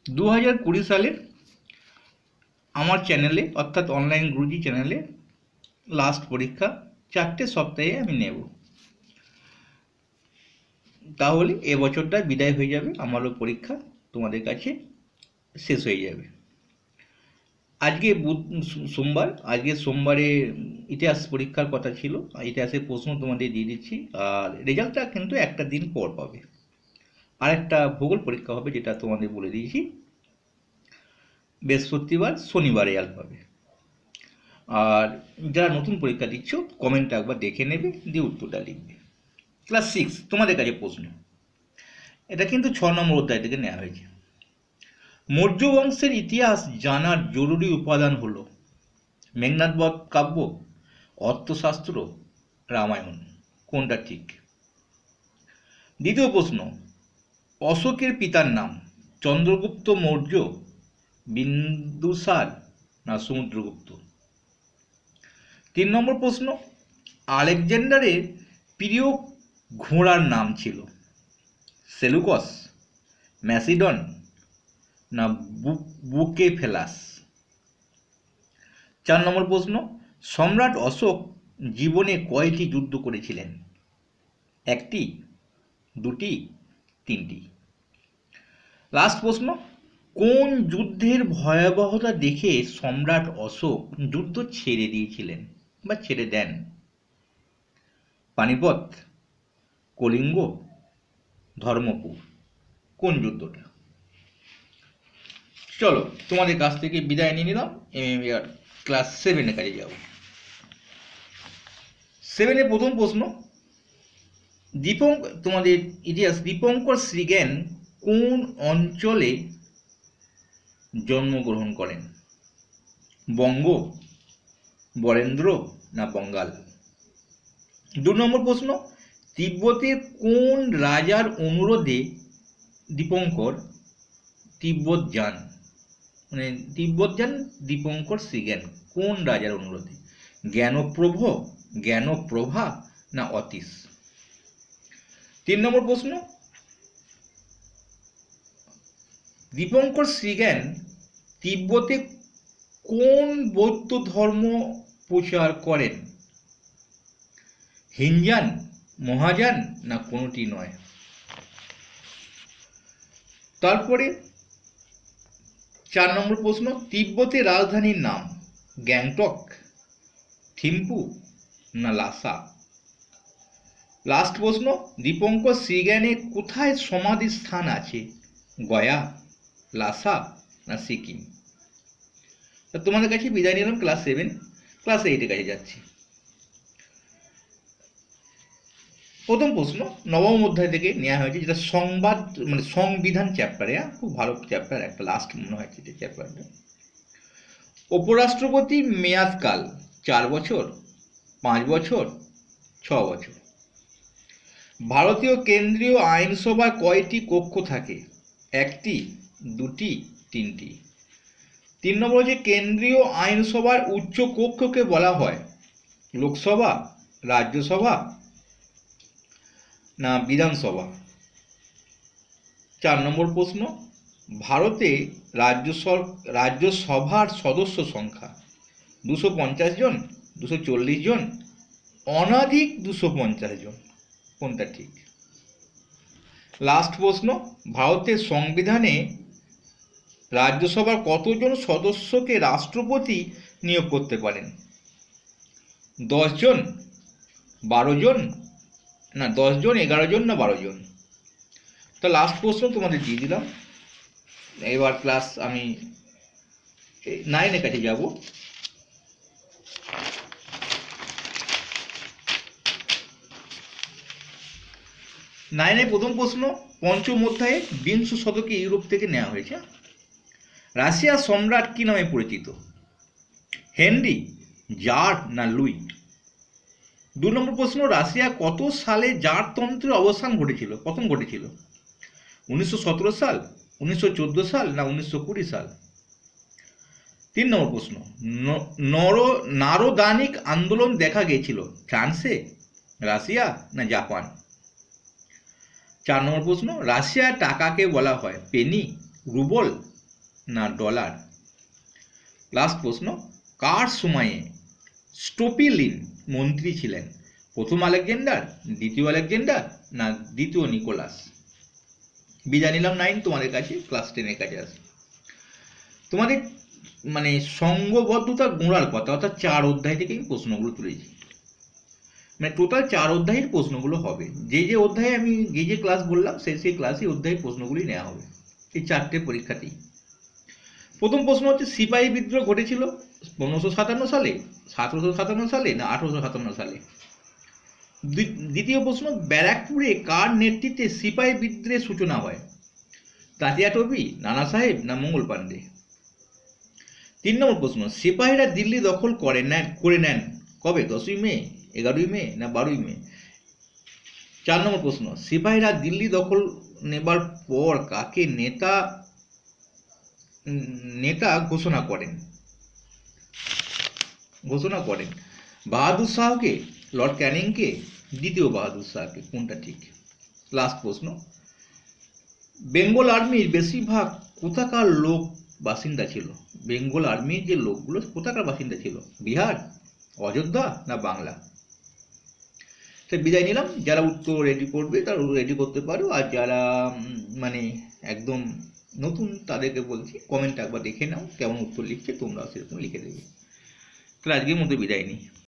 2020 সালের আমার চ্যানেলে অর্থাৎ অনলাইন গুরুজি চ্যানেলে লাস্ট পরীক্ষা 4টে সপ্তাহে আমি নেব, তাহলে এবছরটা বিদায় হয়ে যাবে, আমারও পরীক্ষা তোমাদের কাছে শেষ হয়ে যাবে। আজকে সোমবার, আজকে সোমবারে ইতিহাস পরীক্ষার কথা ছিল, ইতিহাসের প্রশ্ন তোমাদের দিয়ে দিচ্ছি, আর রেজাল্টটা কিন্তু একটা দিন পর পাবে। আর একটা ভূগোল পরীক্ষা হবে, যেটা তোমাদের বলে দিয়েছি, বৃহস্পতিবার শনিবার রেজাল্ট পাবে। আর যারা নতুন পরীক্ষা দিচ্ছ কমেন্টটা একবার দেখে নেবে, দিয়ে উত্তরটা লিখবে। ক্লাস 6 তোমাদের কাছে প্রশ্ন, এটা কিন্তু 6 নম্বর অধ্যায় থেকে নেওয়া হয়েছে। মৌর্য বংশের ইতিহাস জানার জরুরি উপাদান হলো মেঘনাদ বধ কাব্য, অর্থশাস্ত্র, রামায়ণ। কোনটা ঠিক? দ্বিতীয় প্রশ্ন, অশোকের পিতার নাম চন্দ্রগুপ্ত মৌর্য, বিন্দুসার না সমুদ্রগুপ্ত? 3 নম্বর প্রশ্ন, আলেকজান্ডারের প্রিয় ঘোড়ার নাম ছিল সেলুকস, ম্যাসিডন না বুকেফেলাস? 4 নম্বর প্রশ্ন, সম্রাট অশোক জীবনে কয়টি যুদ্ধ করেছিলেন? 1টি, 2টি, 3টি? লাস্ট প্রশ্ন, কোন যুদ্ধের ভয়াবহতা দেখে সম্রাট অশোক যুদ্ধ ছেড়ে দিয়েছিলেন বা ছেড়ে দেন? পানিপথ, কলিঙ্গ, ধর্মপুর? কোন যুদ্ধটা? চলো তোমাদের কাছ থেকে বিদায় নিয়ে নিলাম, এবার ক্লাস 7 কাজে যাব। 7 প্রথম প্রশ্ন, তোমাদের ইতিহাস, দীপঙ্কর শ্রীজ্ঞান কোন অঞ্চলে জন্মগ্রহণ করেন? বঙ্গ, বরেন্দ্র না বঙ্গাল? 2 নম্বর প্রশ্ন, তিব্বতের কোন রাজার অনুরোধে দীপঙ্কর তিব্বত যান? মানে তিব্বত যান দীপঙ্কর শ্রীজ্ঞান কোন রাজার অনুরোধে? জ্ঞানপ্রভ, জ্ঞানপ্রভা না অতীশ? 3 নম্বর প্রশ্ন, দীপঙ্কর শ্রীজ্ঞান তিব্বতে কোন বৌদ্ধ ধর্ম প্রচার করেন? হিনজান, মহাযান না কোনোটি নয়? তারপরে 4 নম্বর প্রশ্ন, তিব্বতের রাজধানীর নাম গ্যাংটক, থিম্পু না লাসা? লাস্ট প্রশ্ন, দীপঙ্কর শ্রীজ্ঞানের কোথায় সমাধি স্থান আছে? গয়া, লাসা না সিকিম? তোমাদের কাছে বিদায় নিলাম ক্লাস 7। ক্লাস 8 কাছে যাচ্ছি। প্রথম প্রশ্ন নবম অধ্যায় থেকে নেওয়া হয়েছে, যেটা সংবাদ মানে সংবিধান চ্যাপ্টারে, খুব ভালো চ্যাপ্টার, একটা লাস্ট মনে হয়েছে যে চ্যাপ্টারটা। উপরাষ্ট্রপতির মেয়াদকাল 4 বছর, 5 বছর, 6 বছর? ভারতীয় কেন্দ্রীয় আইনসভায় কয়টি কক্ষ থাকে? 1টি, 2টি, 3টি? 3 নম্বর হচ্ছে, কেন্দ্রীয় আইনসভার উচ্চ কক্ষকে বলা হয় লোকসভা, রাজ্যসভা না বিধানসভা? 4 নম্বর প্রশ্ন, ভারতে রাজ্যসভার সদস্য সংখ্যা 250 জন, 240 জন, অনধিক 250 জন? কোনটা ঠিক? লাস্ট প্রশ্ন, ভারতের সংবিধানে রাজ্যসভার কতজন সদস্যকে রাষ্ট্রপতি নিয়োগ করতে পারেন? 10 জন, 12 জন না 10 জন, 11 জন না 12 জন? তো লাস্ট প্রশ্ন তোমাদের দিয়ে দিলাম। এবার ক্লাস আমি 9 কাছে যাব। 9 প্রথম প্রশ্ন, পঞ্চম অধ্যায়ে বিংশ শতকে ইউরোপ থেকে নেওয়া হয়েছে। রাশিয়ার সম্রাট কি নামে পরিচিত? হেনরি, জার না লুই? 2 নম্বর প্রশ্ন, রাশিয়া কত সালে জারতন্ত্রের অবসান ঘটেছিল, প্রথম ঘটেছিল? 1917 সাল, 1914 সাল না 1920 সাল? 3 নম্বর প্রশ্ন, নারদানিক আন্দোলন দেখা গিয়েছিল ফ্রান্সে, রাশিয়া না জাপান? 4 নম্বর প্রশ্ন, রাশিয়ার টাকাকে বলা হয় পেনি, রুবল না ডলার? লাস্ট প্রশ্ন, কার সময়ে স্টোপিলিন মন্ত্রী ছিলেন? প্রথম আলেকজান্ডার, দ্বিতীয় আলেকজান্ডার, না দ্বিতীয় নিকোলাস? বিদায় নিলাম 9, তোমাদের কাছে ক্লাস 10-এর কাছে আসে। তোমাদের মানে সঙ্গবদ্ধতা গোড়ার কথা, অর্থাৎ 4 অধ্যায় থেকে আমি প্রশ্নগুলো তুলেছি। মানে টোটাল 4 অধ্যায়ের প্রশ্নগুলো হবে। যে অধ্যায়ে আমি যে ক্লাস বললাম সেই ক্লাসে অধ্যায়ের প্রশ্নগুলি নেওয়া হবে এই 4টে পরীক্ষাতেই। প্রথম প্রশ্ন হচ্ছে, সিপাহী বিদ্রোহ ঘটেছিল 1557 সালে, 1757 সালে, না 1857 সালে? দ্বিতীয় প্রশ্ন, ব্যারাকপুরে কার নেতৃত্বে সিপাহী বিদ্রোহের সূচনা হয়? তাতিয়া টপি, নানা সাহেব, না মঙ্গল পাণ্ডে? 3 নম্বর প্রশ্ন, সিপাহীরা দিল্লি দখল করে নেন কবে? 10ই মে, 11ই মে, না 12ই মে? 4 নম্বর প্রশ্ন, সিপাহীরা দিল্লি দখল নেবার পর কাকে নেতা ঘোষণা করেন? বাহাদুর শাহকে, লর্ড ক্যানিংকে, দ্বিতীয় বাহাদুর শাহকে? কোনটা ঠিক? লাস্ট প্রশ্ন, বেঙ্গল আর্মির বেশিরভাগ কোথাকার লোক বাসিন্দা ছিল? বেঙ্গল আর্মির যে লোকগুলো কোথাকার বাসিন্দা ছিল? বিহার, অযোধ্যা, না বাংলা? তাই বিদায় নিলাম। যারা উত্তর রেডি করবে তারা রেডি করতে পারো, আর যারা মানে একদম নতুন তাদেরকে বলছি কমেন্ট একবার দেখে নাও কেমন উত্তর লিখছে, তোমরা সেরকম লিখে দেবে। তাহলে আজকের মতো বিদায় নিই।